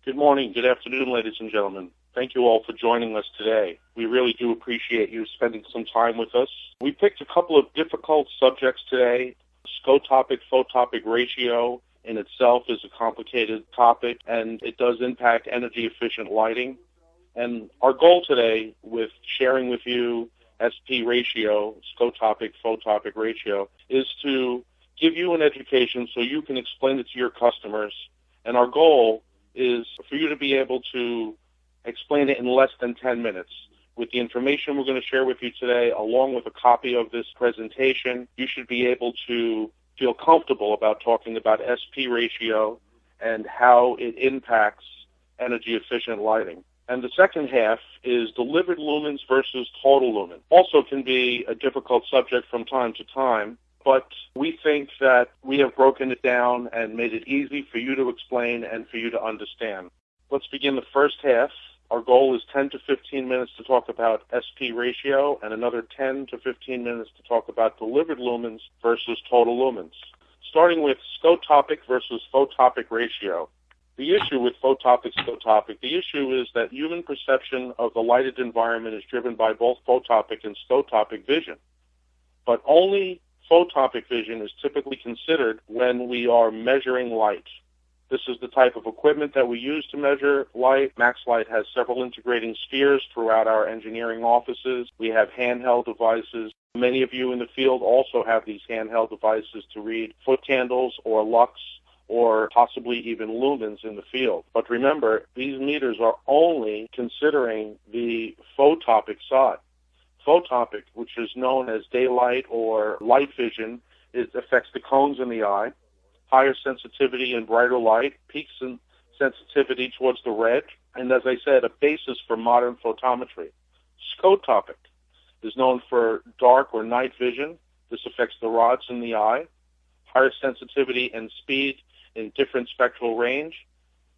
Good morning, good afternoon, ladies and gentlemen. Thank you all for joining us today. We really do appreciate you spending some time with us. We picked a couple of difficult subjects today. Scotopic-photopic ratio in itself is a complicated topic, and it does impact energy-efficient lighting. And our goal today with sharing with you SP ratio, scotopic-photopic ratio, is to give you an education so you can explain it to your customers. And our goal is for you to be able to explain it in less than 10 minutes. With the information we're going to share with you today, along with a copy of this presentation, you should be able to feel comfortable about talking about SP ratio and how it impacts energy-efficient lighting. And the second half is delivered lumens versus total lumen. Also can be a difficult subject from time to time, but we think that we have broken it down and made it easy for you to explain and for you to understand. Let's begin the first half. Our goal is 10 to 15 minutes to talk about SP ratio and another 10 to 15 minutes to talk about delivered lumens versus total lumens. Starting with scotopic versus photopic ratio. The issue with photopic-scotopic, the issue is that human perception of the lighted environment is driven by both photopic and scotopic vision. But only photopic vision is typically considered when we are measuring light. This is the type of equipment that we use to measure light. MaxLite has several integrating spheres throughout our engineering offices. We have handheld devices. Many of you in the field also have these handheld devices to read foot candles or lux or possibly even lumens in the field. But remember, these meters are only considering the photopic side. Photopic, which is known as daylight or light vision, it affects the cones in the eye. Higher sensitivity and brighter light, peaks in sensitivity towards the red, and as I said, a basis for modern photometry. Scotopic is known for dark or night vision. This affects the rods in the eye. Higher sensitivity and speed in different spectral range.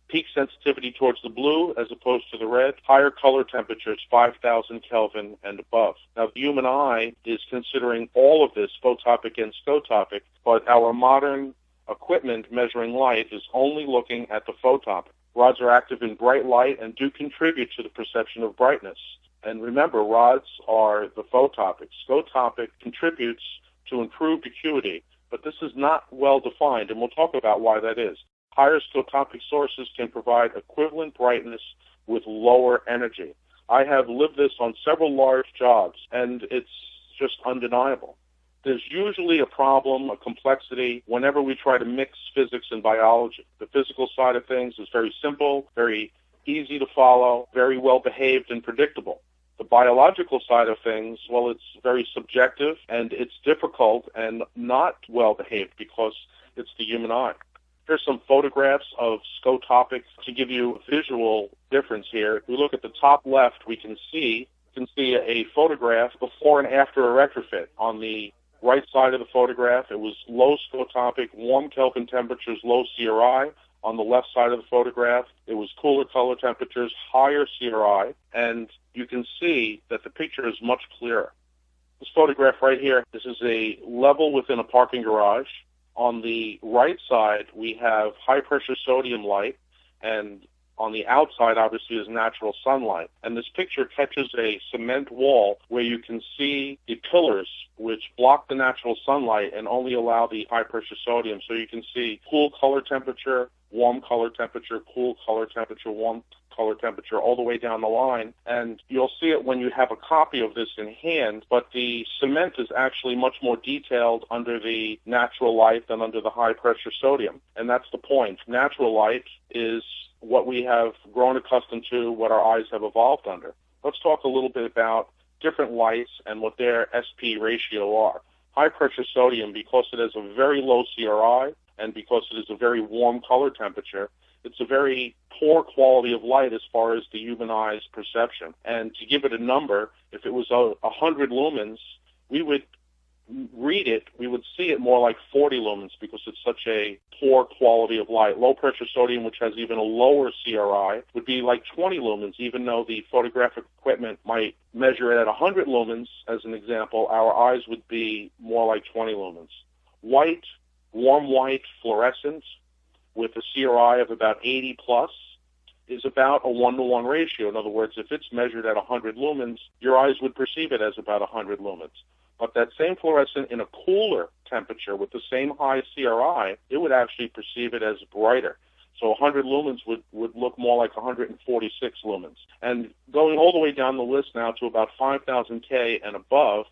Peak sensitivity towards the blue as opposed to the red. Higher color temperatures, 5,000 Kelvin and above. Now, the human eye is considering all of this, photopic and scotopic, but our modern equipment measuring light is only looking at the photopic. Rods are active in bright light and do contribute to the perception of brightness. And remember, rods are the photopic. Scotopic contributes to improved acuity, but this is not well defined, and we'll talk about why that is. Higher scotopic sources can provide equivalent brightness with lower energy. I have lived this on several large jobs, and it's just undeniable. There's usually a problem, a complexity, whenever we try to mix physics and biology. The physical side of things is very simple, very easy to follow, very well behaved and predictable. The biological side of things, well, it's very subjective, and it's difficult and not well behaved because it's the human eye. Here's some photographs of scotopic to give you a visual difference here. If we look at the top left, we can see a photograph before and after a retrofit. On the right side of the photograph, it was low scotopic, warm Kelvin temperatures, low CRI. On the left side of the photograph, it was cooler color temperatures, higher CRI, and you can see that the picture is much clearer. This photograph right here, this is a level within a parking garage. On the right side, we have high-pressure sodium light, and on the outside, obviously, is natural sunlight. And this picture catches a cement wall where you can see the pillars which block the natural sunlight and only allow the high-pressure sodium. So you can see cool color temperature, warm color temperature, cool color temperature, warm color temperature, all the way down the line. And you'll see it when you have a copy of this in hand, but the cement is actually much more detailed under the natural light than under the high-pressure sodium. And that's the point. Natural light is what we have grown accustomed to, what our eyes have evolved under. Let's talk a little bit about different lights and what their SP ratio are. High-pressure sodium, because it has a very low CRI and because it is a very warm color temperature, it's a very poor quality of light as far as the human eye's perception. And to give it a number, if it was 100 lumens, we would read it, we would see it more like 40 lumens because it's such a poor quality of light. Low-pressure sodium, which has even a lower CRI, would be like 20 lumens, even though the photographic equipment might measure it at 100 lumens, as an example, our eyes would be more like 20 lumens. White, warm white fluorescent with a CRI of about 80 plus is about a 1-to-1 ratio. In other words, if it's measured at 100 lumens, your eyes would perceive it as about 100 lumens. But that same fluorescent in a cooler temperature with the same high CRI, it would actually perceive it as brighter. So 100 lumens would look more like 146 lumens. And going all the way down the list now to about 5,000 K and above,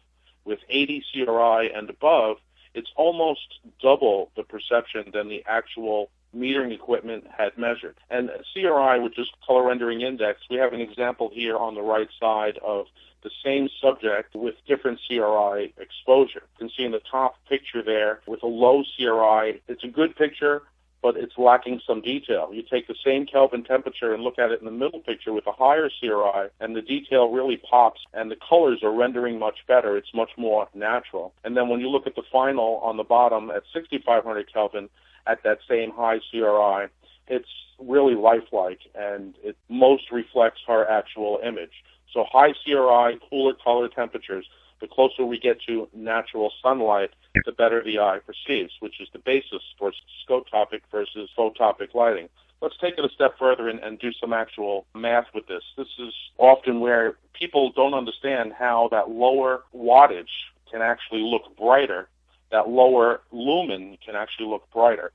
with 80 CRI and above, it's almost double the perception than the actual metering equipment had measured. And CRI, which is color rendering index, we have an example here on the right side of the same subject with different CRI exposure. You can see in the top picture there with a low CRI, it's a good picture, but it's lacking some detail. You take the same Kelvin temperature and look at it in the middle picture with a higher CRI, and the detail really pops, and the colors are rendering much better. It's much more natural. And then when you look at the final on the bottom at 6,500 Kelvin at that same high CRI, it's really lifelike, and it most reflects her actual image. So high CRI, cooler color temperatures, the closer we get to natural sunlight, the better the eye perceives, which is the basis for scotopic versus photopic lighting. Let's take it a step further and do some actual math with this. This is often where people don't understand how that lower wattage can actually look brighter, that lower lumen can actually look brighter.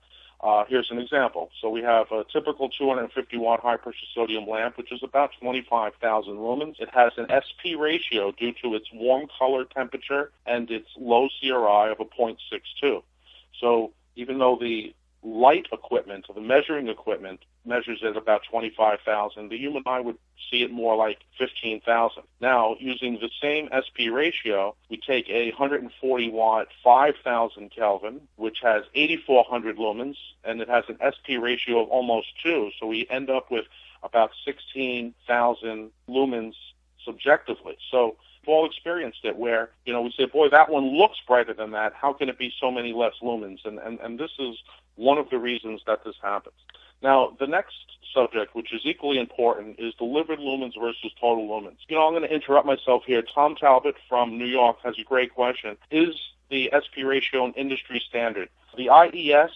Here's an example. So we have a typical 250-watt high-pressure sodium lamp, which is about 25,000 lumens. It has an SP ratio due to its warm color temperature and its low CRI of a 0.62. So even though the light equipment, or the measuring equipment, measures at about 25,000, the human eye would see it more like 15,000. Now, using the same SP ratio, we take a 140-watt 5,000 Kelvin, which has 8,400 lumens, and it has an SP ratio of almost 2, so we end up with about 16,000 lumens subjectively. So we've all experienced it where, we say, boy, that one looks brighter than that. How can it be so many less lumens? And this is one of the reasons that this happens. Now, the next subject, which is equally important, is delivered lumens versus total lumens. I'm going to interrupt myself here. Tom Talbot from New York has a great question. Is the SP ratio an industry standard? The IES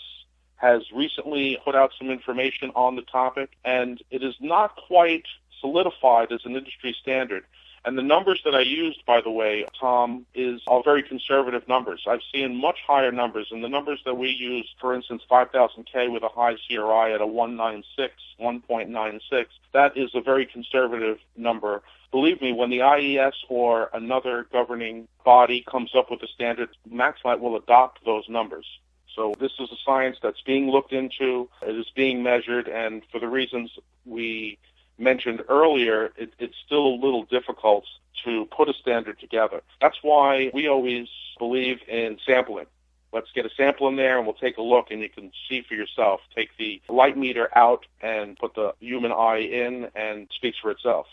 has recently put out some information on the topic, and it is not quite solidified as an industry standard. And the numbers that I used, by the way, Tom, are very conservative numbers. I've seen much higher numbers, and the numbers that we use, for instance, 5,000 K with a high CRI at a 1.96, that is a very conservative number. Believe me, when the IES or another governing body comes up with a standard, MaxLite will adopt those numbers. So this is a science that's being looked into, it is being measured, and for the reasons we mentioned earlier, it's still a little difficult to put a standard together. That's why we always believe in sampling. Let's get a sample in there and we'll take a look and you can see for yourself. Take the light meter out and put the human eye in and it speaks for itself.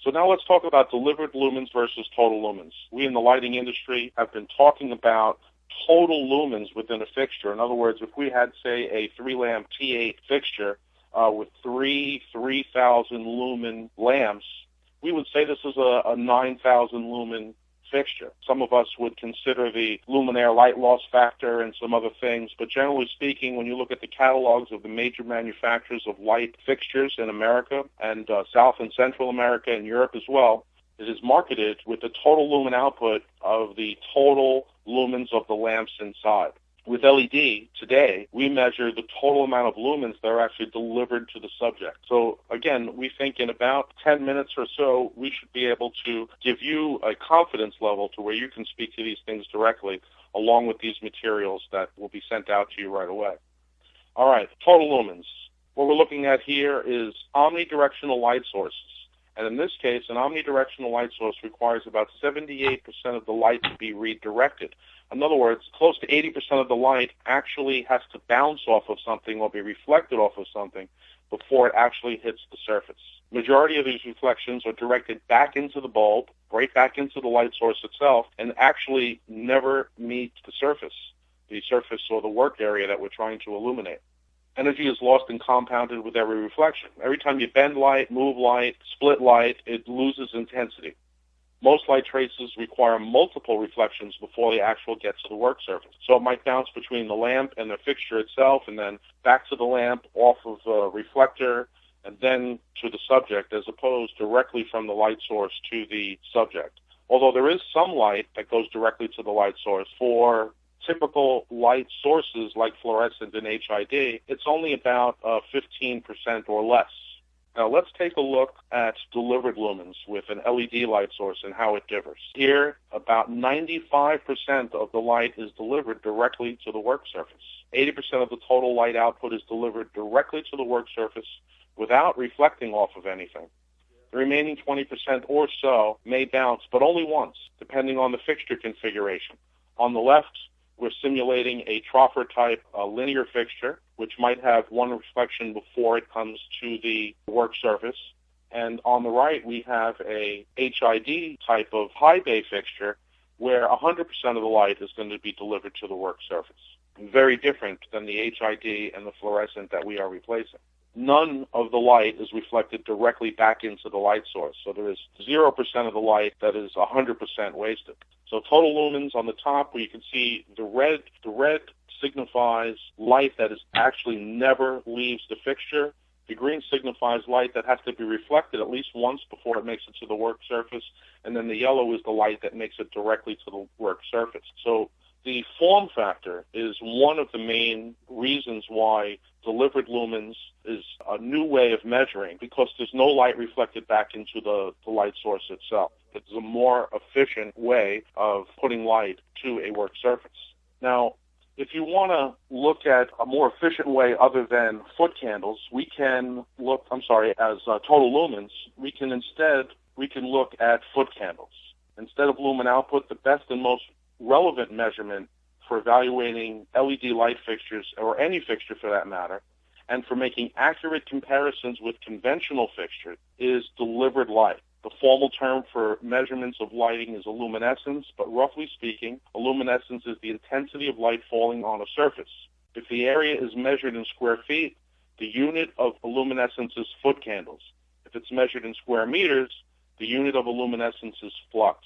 So now let's talk about delivered lumens versus total lumens. We in the lighting industry have been talking about total lumens within a fixture. In other words, if we had, say, a 3-lamp T8 fixture with 3,000 lumen lamps, we would say this is a 9,000 lumen fixture. Some of us would consider the luminaire light loss factor and some other things, but generally speaking, when you look at the catalogs of the major manufacturers of light fixtures in America and South and Central America and Europe as well, it is marketed with the total lumen output of the total lumens of the lamps inside. With LED, today, we measure the total amount of lumens that are actually delivered to the subject. So, again, we think in about 10 minutes or so, we should be able to give you a confidence level to where you can speak to these things directly, along with these materials that will be sent out to you right away. All right, total lumens. What we're looking at here is omnidirectional light sources. And in this case, an omnidirectional light source requires about 78% of the light to be redirected. In other words, close to 80% of the light actually has to bounce off of something or be reflected off of something before it actually hits the surface. Majority of these reflections are directed back into the bulb, right back into the light source itself, and actually never meet the surface or the work area that we're trying to illuminate. Energy is lost and compounded with every reflection. Every time you bend light, move light, split light, it loses intensity. Most light traces require multiple reflections before they actually get to the work surface. So it might bounce between the lamp and the fixture itself and then back to the lamp, off of the reflector, and then to the subject, as opposed directly from the light source to the subject. Although there is some light that goes directly to the light source, for typical light sources like fluorescent and HID, it's only about 15% or less. Now let's take a look at delivered lumens with an LED light source and how it differs. Here, about 95% of the light is delivered directly to the work surface. 80% of the total light output is delivered directly to the work surface without reflecting off of anything. The remaining 20% or so may bounce, but only once, depending on the fixture configuration. On the left, we're simulating a troffer-type linear fixture, which might have one reflection before it comes to the work surface. And on the right, we have a HID type of high bay fixture, where 100% of the light is going to be delivered to the work surface. Very different than the HID and the fluorescent that we are replacing. None of the light is reflected directly back into the light source. So there is 0% of the light that is 100% wasted. So total lumens on the top, where you can see the red signifies light that is actually never leaves the fixture. The green signifies light that has to be reflected at least once before it makes it to the work surface. And then the yellow is the light that makes it directly to the work surface. So the form factor is one of the main reasons why delivered lumens is a new way of measuring, because there's no light reflected back into the light source itself. It's a more efficient way of putting light to a work surface. Now, if you want to look at a more efficient way other than foot candles, we can look, as total lumens, we can look at foot candles. Instead of lumen output, the best and most relevant measurement for evaluating LED light fixtures, or any fixture for that matter, and for making accurate comparisons with conventional fixtures, is delivered light. The formal term for measurements of lighting is a luminescence, but roughly speaking, a luminescence is the intensity of light falling on a surface. If the area is measured in square feet, the unit of a luminescence is foot candles. If it's measured in square meters, the unit of a luminescence is flux.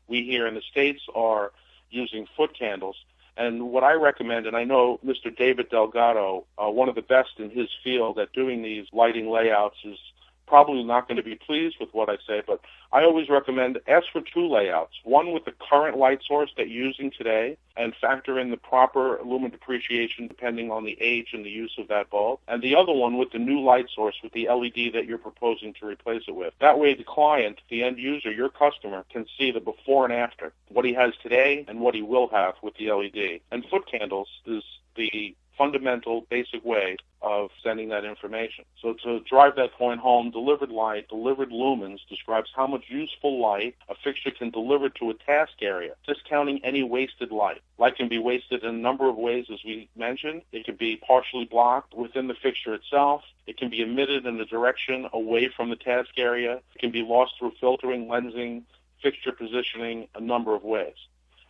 We here in the States are using foot candles. And what I recommend, and I know Mr. David Delgado, one of the best in his field at doing these lighting layouts, is probably not going to be pleased with what I say, but I always recommend ask for two layouts, one with the current light source that you're using today and factor in the proper lumen depreciation depending on the age and the use of that bulb, and the other one with the new light source with the LED that you're proposing to replace it with. That way the client, the end user, your customer, can see the before and after, what he has today and what he will have with the LED. And foot candles is the fundamental, basic way of sending that information. So to drive that point home, delivered light, delivered lumens, describes how much useful light a fixture can deliver to a task area, discounting any wasted light. Light can be wasted in a number of ways, as we mentioned. It can be partially blocked within the fixture itself. It can be emitted in the direction away from the task area. It can be lost through filtering, lensing, fixture positioning, a number of ways.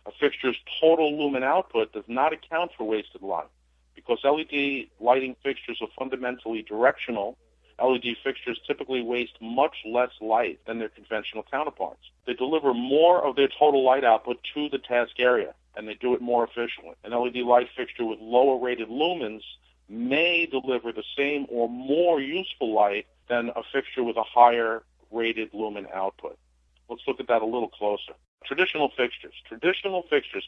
A fixture's total lumen output does not account for wasted light. Because LED lighting fixtures are fundamentally directional, LED fixtures typically waste much less light than their conventional counterparts. They deliver more of their total light output to the task area, and they do it more efficiently. An LED light fixture with lower rated lumens may deliver the same or more useful light than a fixture with a higher rated lumen output. Let's look at that a little closer. Traditional fixtures,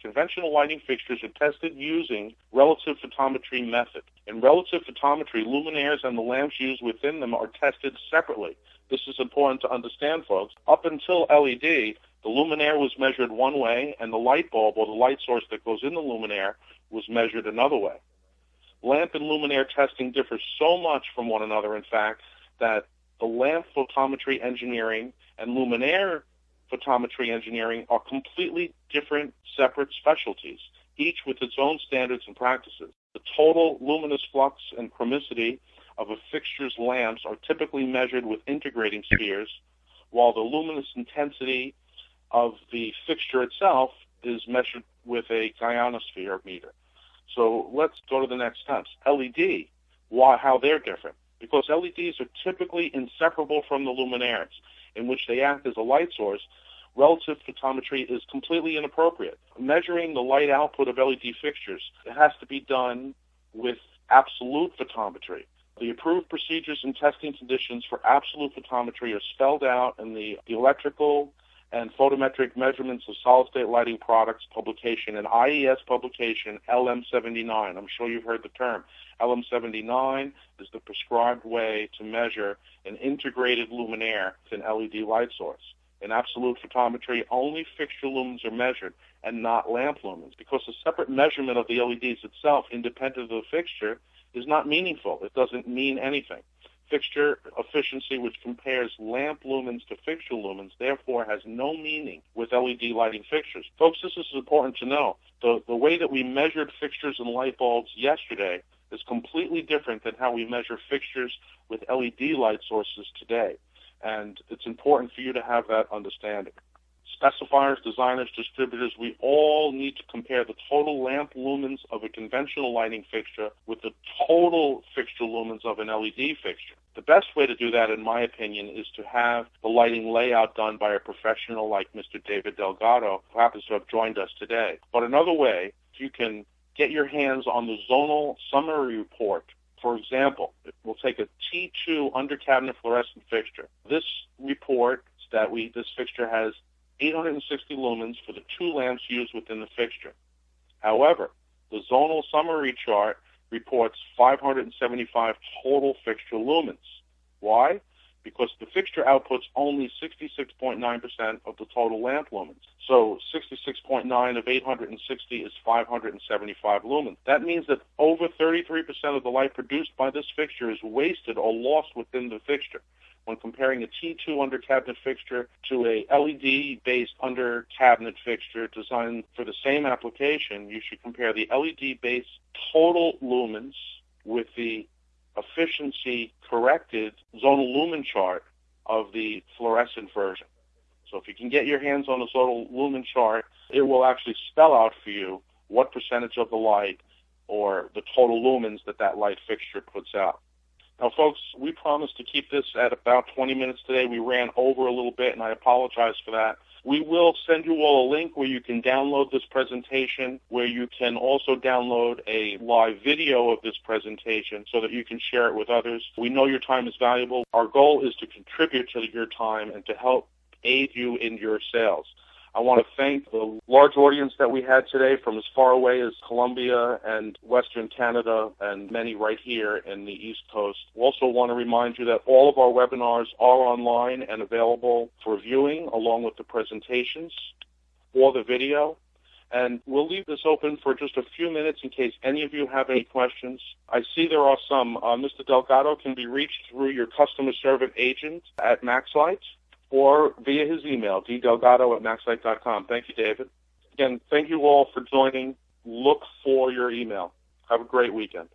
conventional lighting fixtures are tested using relative photometry method. In relative photometry, luminaires and the lamps used within them are tested separately. This is important to understand, folks. Up until LED, the luminaire was measured one way, and the light bulb, or the light source that goes in the luminaire, was measured another way. Lamp and luminaire testing differs so much from one another, in fact, that the lamp photometry engineering and luminaire photometry engineering are completely different, separate specialties, each with its own standards and practices. The total luminous flux and chromicity of a fixture's lamps are typically measured with integrating spheres, while the luminous intensity of the fixture itself is measured with a ionosphere meter. So let's go to the next steps. LED, how they're different. Because LEDs are typically inseparable from the luminaires, in which they act as a light source, relative photometry is completely inappropriate. Measuring the light output of LED fixtures, it has to be done with absolute photometry. The approved procedures and testing conditions for absolute photometry are spelled out in the electrical and photometric measurements of solid-state lighting products publication, an IES publication, LM79. I'm sure you've heard the term. LM79 is the prescribed way to measure an integrated luminaire with an LED light source. In absolute photometry, only fixture lumens are measured and not lamp lumens, because the separate measurement of the LEDs itself, independent of the fixture, is not meaningful. It doesn't mean anything. Fixture efficiency, which compares lamp lumens to fixture lumens, therefore has no meaning with LED lighting fixtures. Folks, this is important to know. The way that we measured fixtures and light bulbs yesterday is completely different than how we measure fixtures with LED light sources today. And it's important for you to have that understanding. Specifiers, designers, distributors, we all need to compare the total lamp lumens of a conventional lighting fixture with the total fixture lumens of an LED fixture. The best way to do that, in my opinion, is to have the lighting layout done by a professional like Mr. David Delgado, who happens to have joined us today. But another way, if you can get your hands on the zonal summary report. For example, we'll take a T2 under-cabinet fluorescent fixture. This report that this fixture has 860 lumens for the two lamps used within the fixture. However, the zonal summary chart reports 575 total fixture lumens. Why? Because the fixture outputs only 66.9% of the total lamp lumens. So 66.9 of 860 is 575 lumens. That means that over 33% of the light produced by this fixture is wasted or lost within the fixture. When comparing a T2 under-cabinet fixture to a LED-based under-cabinet fixture designed for the same application, you should compare the LED-based total lumens with the efficiency-corrected zonal lumen chart of the fluorescent version. So if you can get your hands on the zonal lumen chart, it will actually spell out for you what percentage of the light or the total lumens that light fixture puts out. Now, folks, we promised to keep this at about 20 minutes today. We ran over a little bit, and I apologize for that. We will send you all a link where you can download this presentation, where you can also download a live video of this presentation so that you can share it with others. We know your time is valuable. Our goal is to contribute to your time and to help aid you in your sales. I want to thank the large audience that we had today from as far away as Colombia and Western Canada and many right here in the East Coast. We also want to remind you that all of our webinars are online and available for viewing along with the presentations or the video. And we'll leave this open for just a few minutes in case any of you have any questions. I see there are some. Mr. Delgado can be reached through your customer service agent at MaxLite, or via his email, ddelgado@maxlite.com. Thank you, David. Again, thank you all for joining. Look for your email. Have a great weekend.